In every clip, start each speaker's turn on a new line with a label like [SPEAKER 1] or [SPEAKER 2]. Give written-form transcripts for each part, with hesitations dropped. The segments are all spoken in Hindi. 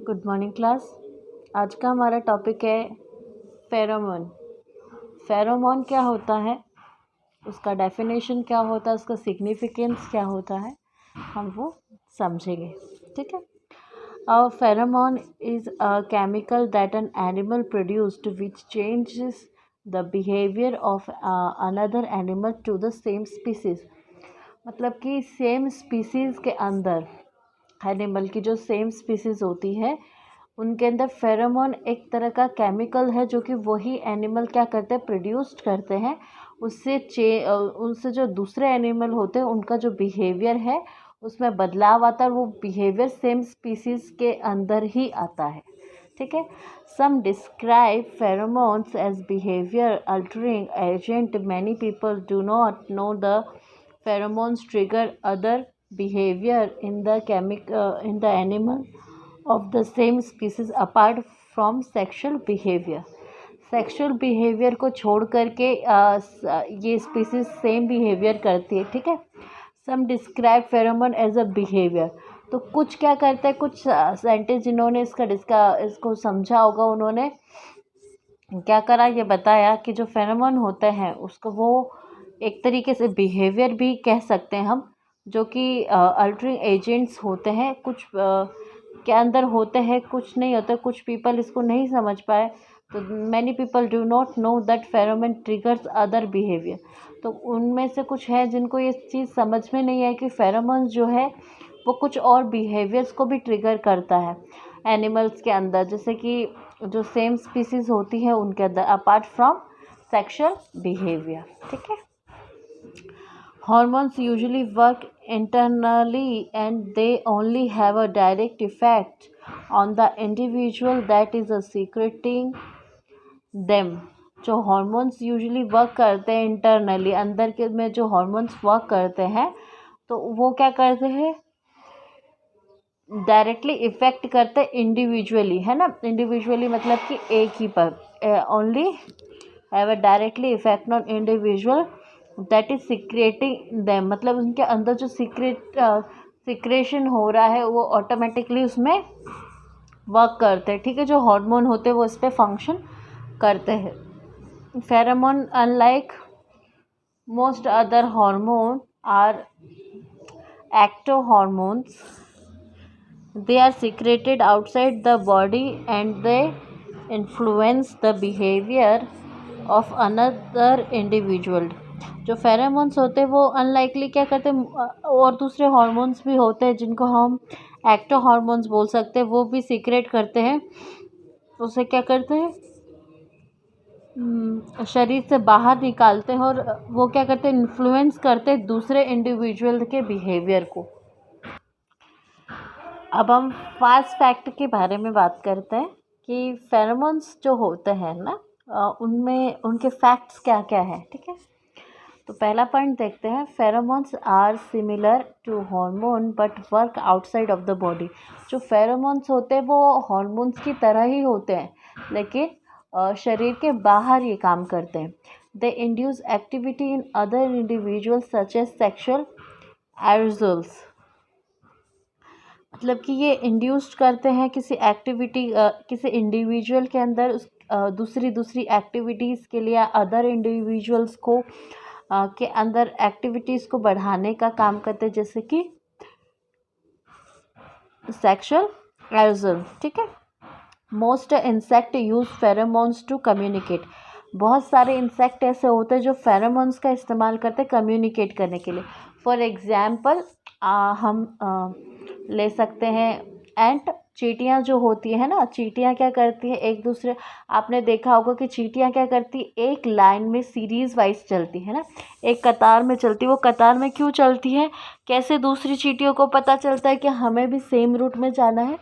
[SPEAKER 1] Good morning class. आज का हमारा टॉपिक है फेरोमोन। फेरोमोन क्या होता है, उसका डेफिनेशन क्या होता है, उसका सिग्निफिकेंस क्या होता है, हम वो समझेंगे। ठीक है। Pheromone is a chemical that an animal produced which changes the behaviour of another animal to the same species. मतलब कि सेम स्पीसीज के अंदर एनिमल की जो सेम स्पीसीज होती है उनके अंदर फेरोमोन एक तरह का केमिकल है जो कि वही एनिमल क्या करते हैं, प्रोड्यूस्ड करते हैं। उससे जो दूसरे एनिमल होते हैं उनका जो बिहेवियर है उसमें बदलाव आता है, वो बिहेवियर सेम स्पीसीज के अंदर ही आता है। ठीक है। Some describe pheromones as behaviour altering agent. Many people do not know the pheromones trigger other behavior in the animal of the same species apart from sexual behavior। Sexual behaviour को छोड़ करके ये स्पीसीज सेम बिहेवियर करती है। ठीक है। Some describe pheromone as a behaviour. तो कुछ क्या करते हैं, कुछ साइंटिस्ट जिन्होंने इसको समझा होगा, उन्होंने क्या करा, ये बताया कि जो फेरोमोन होते हैं उसको वो एक तरीके से बिहेवियर भी कह सकते हैं हम, जो कि अल्टरिंग एजेंट्स होते हैं, कुछ के अंदर होते हैं, कुछ नहीं होते। कुछ पीपल इसको नहीं समझ पाए, तो many people do not know that pheromone triggers other behaviour. तो उनमें से कुछ है जिनको ये चीज़ समझ में नहीं है कि फेरोमोन जो है वो कुछ और बिहेवियर्स को भी ट्रिगर करता है एनिमल्स के अंदर, जैसे कि जो सेम स्पीसीज होती है उनके अंदर, अपार्ट फ्रॉम सेक्सुअल बिहेवियर। ठीक है। Hormones usually work internally and they only have a direct effect on the individual that is secreting them। जो हॉर्मोन्स यूजुअली वर्क करते हैं इंटरनली, अंदर के में जो हॉर्मोन्स वर्क करते हैं तो वो क्या करते हैं, डायरेक्टली इफेक्ट करते हैं इंडिविजुअली, है ना। इंडिविजुअली मतलब कि एक ही पर, only have a directly effect on individual that is secreting them. मतलब उनके अंदर जो सिक्रेशन हो रहा है वो ऑटोमेटिकली उसमें वर्क करते हैं। ठीक है। जो हार्मोन होते हैं वो इस पर फंक्शन करते हैं। Pheromone unlike most other hormone are ecto hormones. They are secreted outside the body and they influence the behavior of another individual। जो फेरोमोन्स होते हैं वो अनलाइकली क्या करते हैं, और दूसरे हार्मोन्स भी होते हैं जिनको हम एक्टो हार्मोन्स बोल सकते हैं, वो भी सीक्रेट करते हैं। उसे क्या करते हैं, शरीर से बाहर निकालते हैं, और वो क्या करते हैं, इन्फ्लुएंस करते हैं दूसरे इंडिविजुअल के बिहेवियर को। अब हम फास्ट फैक्ट के बारे में बात करते हैं कि फेरोमोन्स जो होते हैं ना, उनमें उनके फैक्ट्स क्या क्या है। ठीक है। तो पहला पॉइंट देखते हैं, pheromones are similar to hormone but work outside of the body. जो फेरोमोन्स होते हैं वो हार्मोन्स की तरह ही होते हैं, लेकिन शरीर के बाहर ये काम करते हैं। They induce activity in other individuals such as sexual arousals. मतलब कि ये इंड्यूस्ड करते हैं किसी एक्टिविटी, किसी इंडिविजुअल के अंदर उस दूसरी एक्टिविटीज़ के लिए, अदर इंडिविजुअल्स को के अंदर एक्टिविटीज़ को बढ़ाने का काम करते हैं, जैसे कि सेक्सुअल एरोसल। ठीक है। Most insect use pheromones to communicate. बहुत सारे इंसेक्ट ऐसे होते हैं जो फेरोमोन्स का इस्तेमाल करते हैं कम्युनिकेट करने के लिए। फॉर एग्ज़ाम्पल हम ले सकते हैं एंट। चींटियाँ जो होती है ना, चींटियाँ क्या करती है, एक दूसरे, आपने देखा होगा कि चींटियाँ क्या करती है, एक लाइन में सीरीज़ वाइज चलती है ना, एक कतार में चलती है। वो कतार में क्यों चलती है, कैसे दूसरी चींटियों को पता चलता है कि हमें भी सेम रूट में जाना है,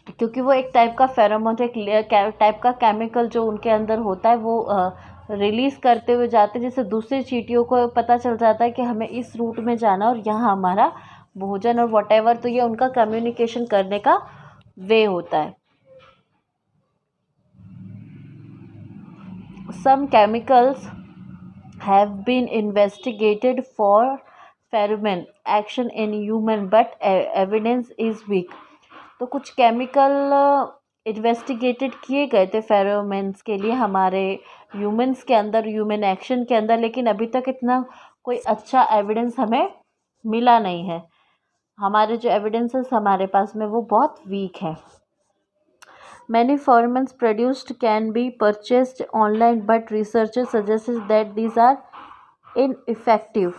[SPEAKER 1] क्योंकि वो एक टाइप का फेरोमोन, एक टाइप का केमिकल जो उनके अंदर होता है वो रिलीज़ करते हुए जाते हैं, जिससे दूसरी चींटियों को पता चल जाता है कि हमें इस रूट में जाना और यहाँ हमारा भोजन और व्हाटएवर। तो ये उनका कम्युनिकेशन करने का वे होता है। Some chemicals have been investigated for pheromone action in human but evidence is weak. तो तो कुछ केमिकल इन्वेस्टिगेटेड किए गए थे फेरोमोन्स के लिए हमारे ह्यूमंस के अंदर, ह्यूमन एक्शन के अंदर, लेकिन अभी तक इतना कोई अच्छा एविडेंस हमें मिला नहीं है। हमारे जो एविडेंसेस हमारे पास में वो बहुत वीक है। Many pheromones produced can be purchased online, but researchers suggest that these are ineffective.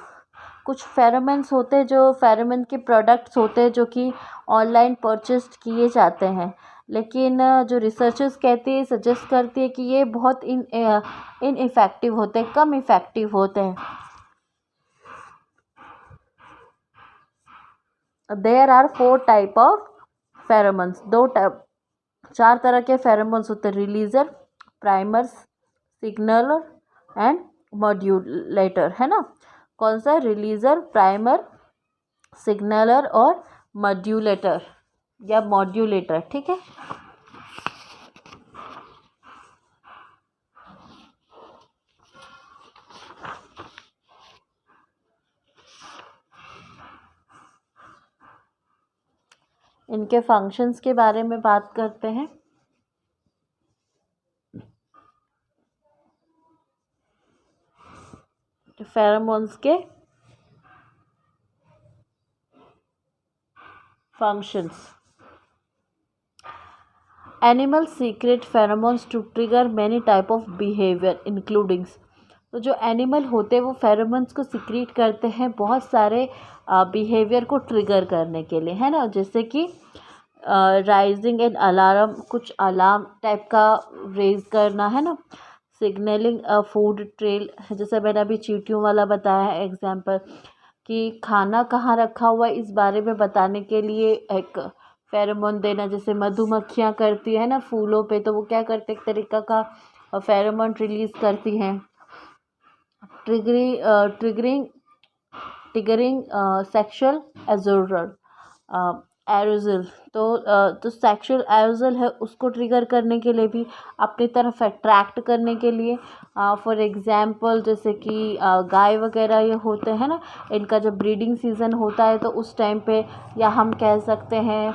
[SPEAKER 1] कुछ फेरोमोन्स होते हैं, जो फेरोमोन के प्रोडक्ट्स होते हैं जो कि ऑनलाइन परचेज किए जाते हैं, लेकिन जो रिसर्चर्स कहती है, सजेस्ट करती है कि ये बहुत इनइफेक्टिव होते हैं, कम इफ़ेक्टिव होते हैं। There are 4 type of pheromones, 4 तरह के फेरोमोन्स होते हैं, releaser, primers, signaller and modulator, है ना। कौन सा? रिलीजर, प्राइमर, सिग्नलर और मॉड्यूलेटर या मॉड्यूलेटर, ठीक है। इनके फंक्शंस के बारे में बात करते हैं। फेरोमोन्स के functions. Animals secrete pheromones to trigger many type of behavior including, तो जो एनिमल होते हैं वो फेरोमोन्स को सिक्रीट करते हैं बहुत सारे बिहेवियर को ट्रिगर करने के लिए, है ना। जैसे कि राइजिंग एंड अलार्म, कुछ अलार्म टाइप का रेज करना, है ना। सिग्नलिंग फूड ट्रेल, जैसे मैंने अभी चींटियों वाला बताया है एग्जाम्पल, कि खाना कहाँ रखा हुआ है इस बारे में बताने के लिए एक फेरोमोन देना, जैसे मधुमक्खियाँ करती है ना फूलों पे, तो वो क्या करते एक तरीका का फेरोमोन रिलीज करती हैं। ट्रिगरिंग सेक्शुअल एरोजल, तो सेक्शुअल एरोजल है उसको ट्रिगर करने के लिए भी, अपनी तरफ अट्रैक्ट करने के लिए। फॉर एग्जांपल जैसे कि गाय वगैरह ये होते हैं ना, इनका जब ब्रीडिंग सीज़न होता है तो उस टाइम पे, या हम कह सकते हैं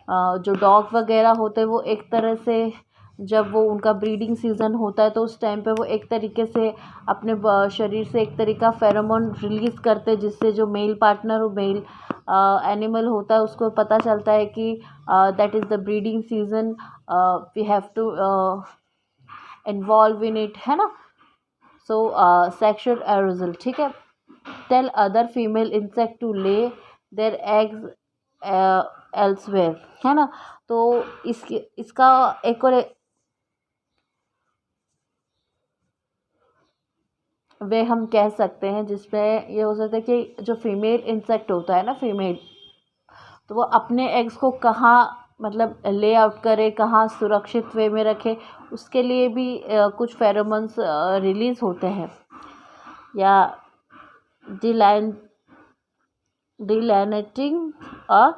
[SPEAKER 1] जो डॉग वगैरह होते हैं वो एक तरह से, जब वो उनका ब्रीडिंग सीज़न होता है तो उस टाइम पे वो एक तरीके से अपने शरीर से एक तरीका फेरोमोन रिलीज़ करते हैं, जिससे जो मेल पार्टनर और मेल एनिमल होता है उसको पता चलता है कि that is the breeding season, we have to involve in it, है ना। सो सेक्शुअल एरोजल, ठीक है। Tell other female insect to lay their eggs elsewhere, है ना। तो इसका एक और वे हम कह सकते हैं जिसमें ये हो सकता है कि जो फीमेल इंसेक्ट होता है ना, फीमेल, तो वो अपने एग्स को कहाँ मतलब ले आउट करे, कहाँ सुरक्षित वे में रखे, उसके लिए भी कुछ फेरोमोन्स रिलीज होते हैं। या डिलाइनेटिंग अ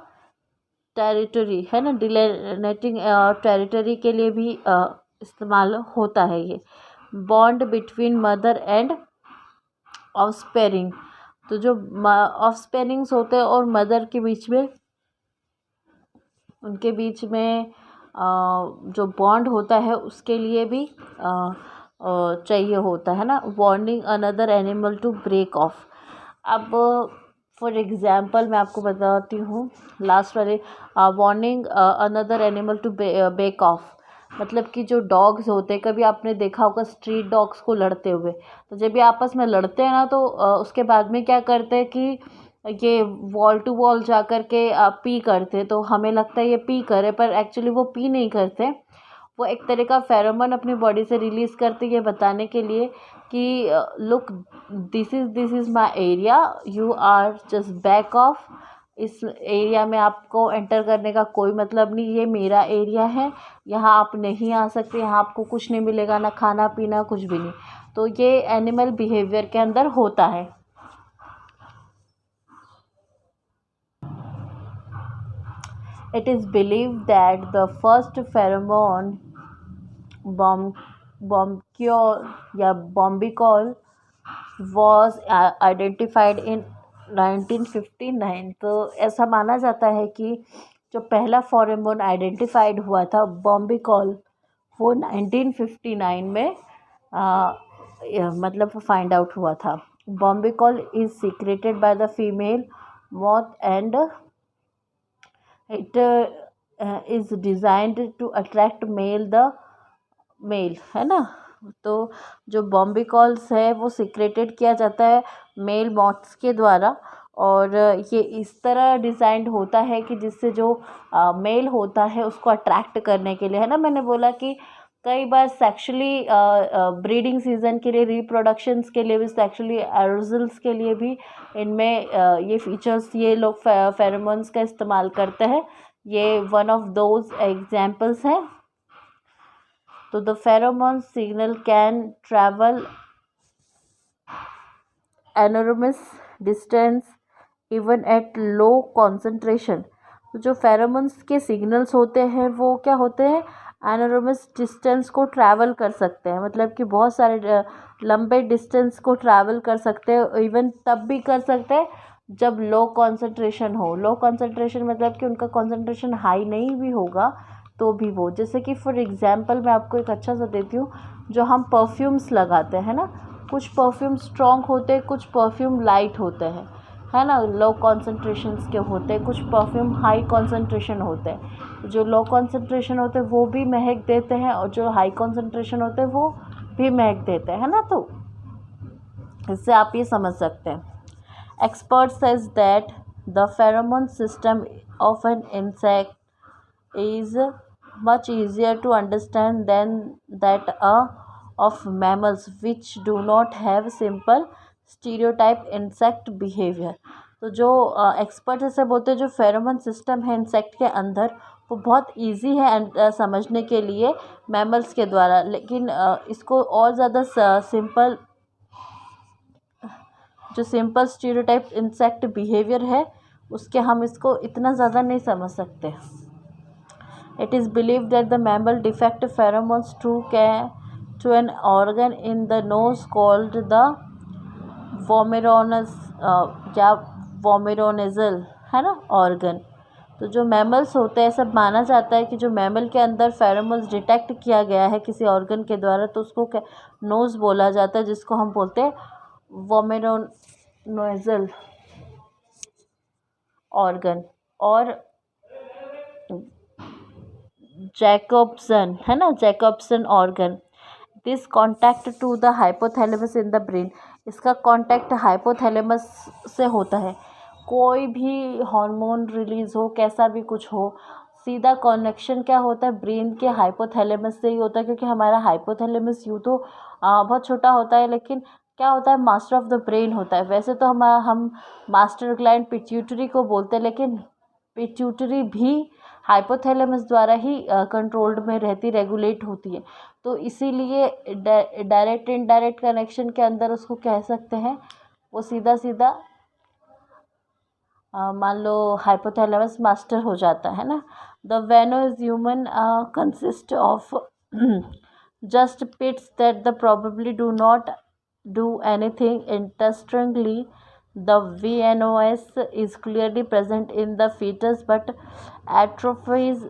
[SPEAKER 1] टेरिटरी, है ना, डिलाइनेटिंग टेरिटरी के लिए भी इस्तेमाल होता है ये। बॉन्ड बिटवीन मदर एंड ऑफस्पेरिंग, तो जो ऑफस्पेरिंग्स होते हैं और मदर के बीच में, उनके बीच में जो बॉन्ड होता है उसके लिए भी चाहिए होता है ना। Warning another animal to break off, अब फॉर एग्जांपल मैं आपको बताती हूँ लास्ट वाले, warning another animal to break off, मतलब कि जो डॉग्स होते हैं, कभी आपने देखा होगा स्ट्रीट डॉग्स को लड़ते हुए, तो जब भी आपस में लड़ते हैं ना तो उसके बाद में क्या करते हैं कि ये वॉल टू वॉल जा कर के पी करते, तो हमें लगता है ये पी करे, पर एक्चुअली वो पी नहीं करते, वो एक तरह का फेरोमोन अपनी बॉडी से रिलीज़ करते, ये बताने के लिए कि look this is my area, you are just back off, इस एरिया में आपको एंटर करने का कोई मतलब नहीं, ये मेरा एरिया है, यहाँ आप नहीं आ सकते, यहाँ आपको कुछ नहीं मिलेगा, ना खाना पीना कुछ भी नहीं। तो ये एनिमल बिहेवियर के अंदर होता है। It is believed that the first pheromone bombicol या bombicol was identified in 1959, तो ऐसा माना जाता है कि जो पहला फेरोमोन आइडेंटिफाइड हुआ था बॉम्बिकॉल, वो 1959 में मतलब फाइंड आउट हुआ था. Bombykol is secreted by the female moth and it is designed to attract male, है ना. तो जो बॉम्बिकॉल्स है वो सीक्रेटेड किया जाता है मेल मॉथ्स के द्वारा, और ये इस तरह डिज़ाइंड होता है कि जिससे जो मेल होता है उसको अट्रैक्ट करने के लिए, है ना. मैंने बोला कि कई बार सेक्सुअली ब्रीडिंग सीजन के लिए, रिप्रोडक्शंस के लिए भी, सेक्सुअली एरोजल्स के लिए भी इनमें ये फीचर्स ये लोग फेरोमोन्स का इस्तेमाल करते हैं. ये वन ऑफ दोज एग्जाम्पल्स हैं. तो the pheromone signal can travel enormous distance even at low concentration. तो जो फेरोमोन्स के सिग्नल्स होते हैं वो क्या होते हैं, एनोरमस डिस्टेंस को ट्रैवल कर सकते हैं, मतलब कि बहुत सारे लंबे डिस्टेंस को ट्रैवल कर सकते हैं. इवन तब भी कर सकते हैं जब लो कॉन्सेंट्रेशन हो. लो कॉन्सेंट्रेशन मतलब कि उनका कॉन्सेंट्रेशन हाई नहीं भी होगा तो भी वो, जैसे कि फॉर एग्जांपल मैं आपको एक अच्छा सा देती हूँ. जो हम परफ्यूम्स लगाते हैं ना, कुछ परफ्यूम स्ट्रॉन्ग होते हैं, कुछ परफ्यूम लाइट होते हैं, है ना, लो कॉन्सेंट्रेशंस के होते हैं. कुछ परफ्यूम हाई कॉन्सेंट्रेशन होते हैं. जो लो कॉन्सेंट्रेशन होते हैं वो भी महक देते हैं, और जो हाई कॉन्सेंट्रेशन होते हैं वो भी महक देते हैं, है ना. तो इससे आप ये समझ सकते हैं. Expert says that the pheromone system of an insect is much easier to understand than that of mammals which do not have simple stereotype insect behavior. तो जो एक्सपर्ट ऐसे बोलते हैं जो फेरोमोन सिस्टम है इंसेक्ट के अंदर वो बहुत इजी है समझने के लिए मैमल्स के द्वारा, लेकिन इसको और ज़्यादा सिंपल, जो सिंपल स्टीरियोटाइप इंसेक्ट बिहेवियर है उसके हम इसको इतना ज़्यादा नहीं समझ सकते. It is believed that the mammal defect pheromones to an organ in the nose called the vomeronous या vomeronasal, है ना, organ. तो जो मैमल्स होते हैं, सब माना जाता है कि जो मैमल के अंदर फेरोमोन्स डिटेक्ट किया गया है किसी ऑर्गन के द्वारा तो उसको नोज़ बोला जाता है, जिसको हम बोलते हैं वोमेरोनेजल ऑर्गन. और जैकोब्सन, है ना, Jacobson organ. This contact to the hypothalamus in the brain. इसका कॉन्टैक्ट हाइपोथैलेमस से होता है. कोई भी हार्मोन रिलीज़ हो, कैसा भी कुछ हो, सीधा कनेक्शन क्या होता है ब्रेन के हाइपोथैलेमस से ही होता है. क्योंकि हमारा हाइपोथैलेमस यूँ तो बहुत छोटा होता है, लेकिन क्या होता है, मास्टर ऑफ द ब्रेन होता है. वैसे तो हम मास्टर ग्लैंड पिट्यूटरी को बोलते हैं, लेकिन पिट्यूटरी भी हाइपोथैलेमस द्वारा ही कंट्रोल्ड में रहती, रेगुलेट होती है. तो इसीलिए डायरेक्ट इनडायरेक्ट कनेक्शन के अंदर उसको कह सकते हैं वो सीधा सीधा मान लो हाइपोथैलेमस मास्टर हो जाता है ना. The VNO is human consist of just pits that the probably do not do anything. Interestingly, the VNOS is clearly present in the fetus but atrophies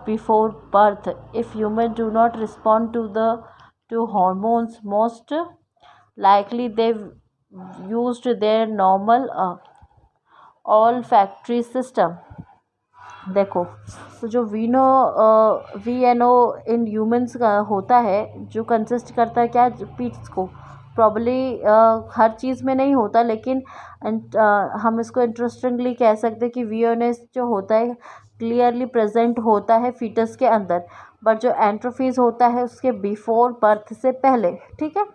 [SPEAKER 1] before birth. If humans do not respond to hormones, most likely they've used their normal olfactory system. देखो, तो जो VNO इन ह्यूमंस का होता है, जो कंसिस्ट करता है क्या, पीट्स को प्रॉब्ली हर चीज़ में नहीं होता, लेकिन हम इसको इंटरेस्टिंगली कह सकते हैं कि VNS जो होता है क्लियरली प्रेजेंट होता है फीटस के अंदर, बट जो एंट्रोफीज होता है उसके बिफोर बर्थ से पहले. ठीक है.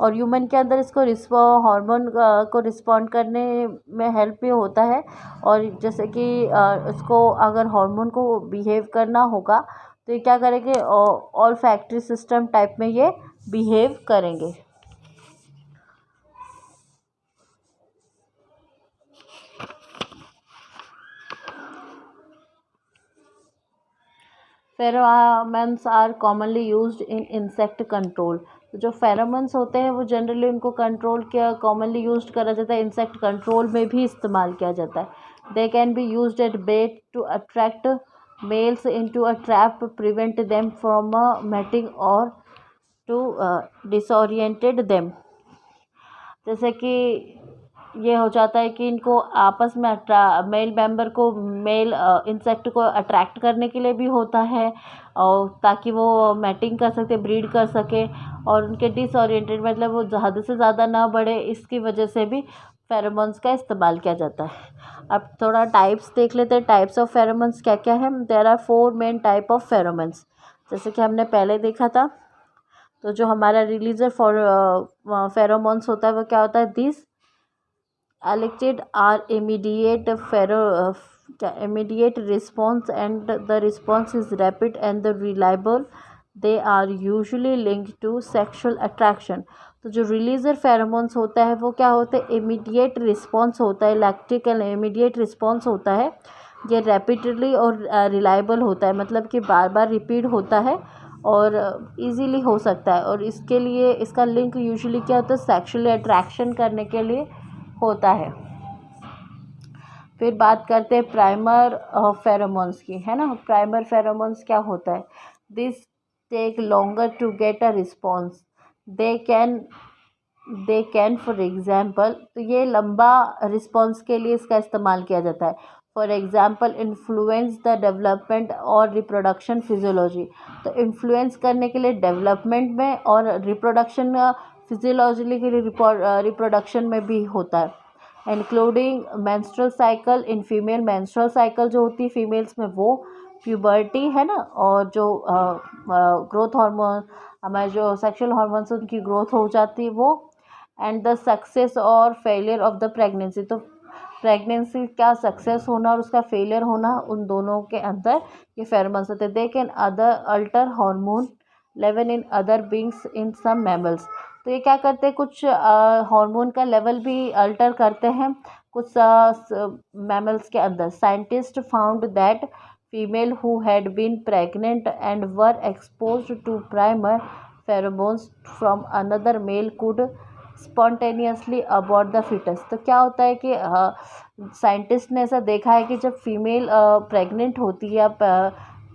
[SPEAKER 1] और ह्यूमन के अंदर इसको हार्मोन को रिस्पॉन्ड करने में हेल्प भी होता है. और जैसे कि इसको अगर हार्मोन को बिहेव करना होगा तो ये क्या करेंगे, ऑल फैक्ट्री सिस्टम टाइप में ये बिहेव करेंगे. Pheromones are commonly used in insect control. जो फेरोमोन्स होते हैं वो जनरली उनको कंट्रोल किया कॉमनली यूज्ड करा जाता है, इंसेक्ट कंट्रोल में भी इस्तेमाल किया जाता है. They can be used as bait to attract males into a trap, prevent them from mating or to disoriented them. जैसे कि ये हो जाता है कि इनको आपस में मेल मेंबर को मेल इंसेक्ट को अट्रैक्ट करने के लिए भी होता है, और ताकि वो मैटिंग कर सके, ब्रीड कर सके, और उनके डिसओरिएंटेड मतलब वो हद से ज़्यादा ना बढ़े, इसकी वजह से भी फेरोमोन्स का इस्तेमाल किया जाता है। अब थोड़ा टाइप्स देख लेते हैं, टाइप्स ऑफ फेरोमोन्स क्या क्या है। There are 4 main type of pheromones, जैसे कि हमने पहले देखा था। तो जो हमारा रिलीजर फॉर फेरोमोन्स होता है वो क्या होता है, this elicit are immediate response, and the response is rapid and the reliable. They are usually linked to sexual attraction. तो जो रिलीजर फेरोमोन्स होता है वो क्या होता है, इमीडिएट रिस्पॉन्स होता है, इलेक्ट्रिकल इमीडिएट रिस्पॉन्स होता है। ये रैपिडली और रिलायबल होता है, मतलब कि बार बार रिपीट होता है और इजीली हो सकता है, और इसके लिए इसका लिंक यूजुअली क्या होता है, सेक्सुअली अट्रैक्शन करने के लिए होता है। फिर बात करते हैं प्राइमर फेरोमोन्स की, है ना। प्राइमर फेरोमोन्स क्या होता है, this take longer to get a response, they can for example, तो ये लंबा रिस्पॉन्स के लिए इसका इस्तेमाल किया जाता है। For example influence the development और रिप्रोडक्शन फिजियोलॉजी, तो इन्फ्लुएंस करने के लिए डेवलपमेंट में और रिप्रोडक्शन फिजियोलॉजी के लिए रिप्रोडक्शन में भी होता है। Including menstrual cycle in female, menstrual cycle जो होती है फीमेल्स में वो, प्यूबर्टी है ना, और जो ग्रोथ हार्मोन, हमारे जो सेक्सुअल हार्मोन्स उनकी ग्रोथ हो जाती है वो, एंड द सक्सेस और फेलियर ऑफ द प्रेगनेंसी, तो प्रेगनेंसी का सक्सेस होना और उसका फेलियर होना, उन दोनों के अंदर ये फेरोमोन्स होते हैं। They can other alter hormone level in other beings in some mammals, तो ये क्या करते हैं, कुछ हार्मोन का लेवल भी अल्टर करते हैं कुछ मैमल्स के अंदर। Scientist found that female who had been pregnant and were exposed to primer pheromones from another male could spontaneously abort the foetus, तो क्या होता है कि साइंटिस्ट ने ऐसा देखा है कि जब फीमेल प्रेग्नेंट होती है या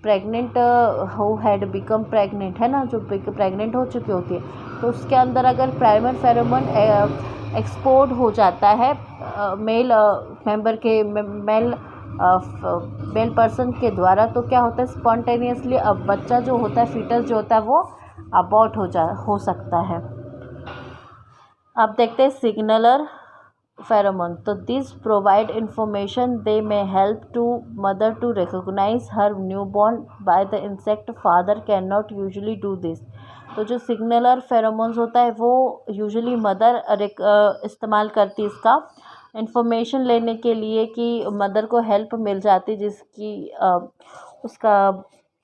[SPEAKER 1] pregnant who had become pregnant, है ना, जो प्रेग्नेंट हो चुकी होती है, तो उसके अंदर अगर प्राइमर फेरोमोन एक्सपोर्ट हो जाता है मेल मेंबर के मेल पर्सन के द्वारा, तो क्या होता है, स्पॉन्टेनियसली अब बच्चा जो होता है, फीटस जो होता है वो अबॉर्ट हो सकता है। अब देखते हैं सिग्नलर फेरोमोन, तो this provide information, they may help to mother to recognise her newborn by the insect, father can not usually do this, तो जो सिग्नलर फेरोमोन्स होता है वो यूजुअली मदर इस्तेमाल करती है इसका इंफॉर्मेशन लेने के लिए, कि मदर को हेल्प मिल जाती जिसकी उसका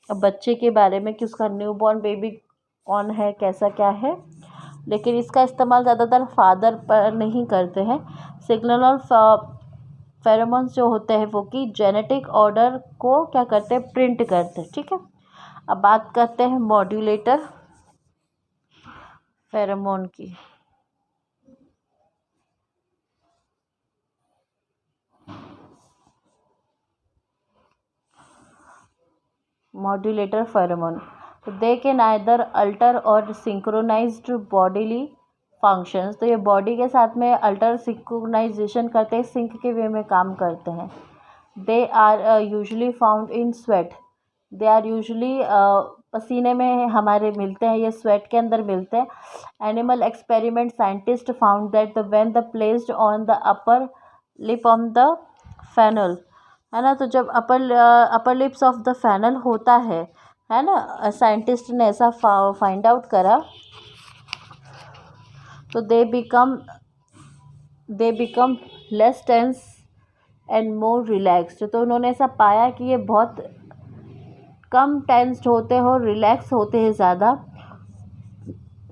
[SPEAKER 1] बच्चे के बारे में, कि उसका न्यूबॉर्न बेबी कौन है, कैसा क्या है, लेकिन इसका इस्तेमाल ज़्यादातर फादर पर नहीं करते हैं। सिग्नलर फेरोमोन्स जो होते हैं वो कि जेनेटिक ऑर्डर को क्या करते हैं, प्रिंट करते हैं, ठीक है। अब बात करते हैं मॉड्यूलेटर फेरोमोन की। मॉड्यूलेटर फेरोमोन, तो दे कैन आइदर अल्टर और सिंक्रोनाइज्ड बॉडीली फंक्शंस, तो ये बॉडी के साथ में अल्टर सिंक्रोनाइजेशन करते हैं, सिंक के वे में काम करते हैं। They are usually found in sweat, they are usually पसीने में हमारे मिलते हैं, ये स्वेट के अंदर मिलते हैं। Animal experiment scientist found that when the placed on the upper lip on the fennel, है ना, तो जब upper lips of the fennel होता है ना, साइंटिस्ट ने ऐसा फाइंड आउट करा, तो they become less tense and more relaxed, तो उन्होंने ऐसा पाया कि ये बहुत कम टेंस्ड होते हैं और रिलैक्स होते हैं ज़्यादा।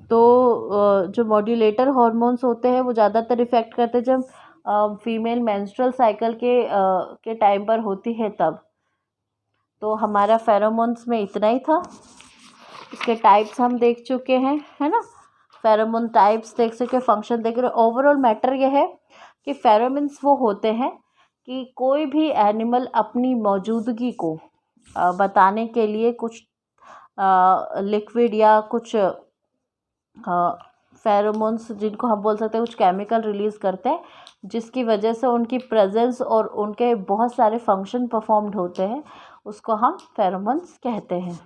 [SPEAKER 1] तो जो मॉड्यूलेटर हार्मोन्स होते हैं वो ज़्यादातर इफ़ेक्ट करते हैं जब फीमेल मेंस्ट्रुअल साइकिल के टाइम पर होती है तब। तो हमारा फेरोमोन्स में इतना ही था, इसके टाइप्स हम देख चुके हैं, है ना, फेरोमोन टाइप्स देख चुके, फंक्शन देख रहे। ओवरऑल मैटर ये है कि फेरोमोन्स वो होते हैं कि कोई भी एनिमल अपनी मौजूदगी को बताने के लिए कुछ लिक्विड या कुछ फेरोमोन्स, जिनको हम बोल सकते हैं, कुछ केमिकल रिलीज़ करते हैं, जिसकी वजह से उनकी प्रेजेंस और उनके बहुत सारे फंक्शन परफॉर्म्ड होते हैं, उसको हम फेरोमोन्स कहते हैं।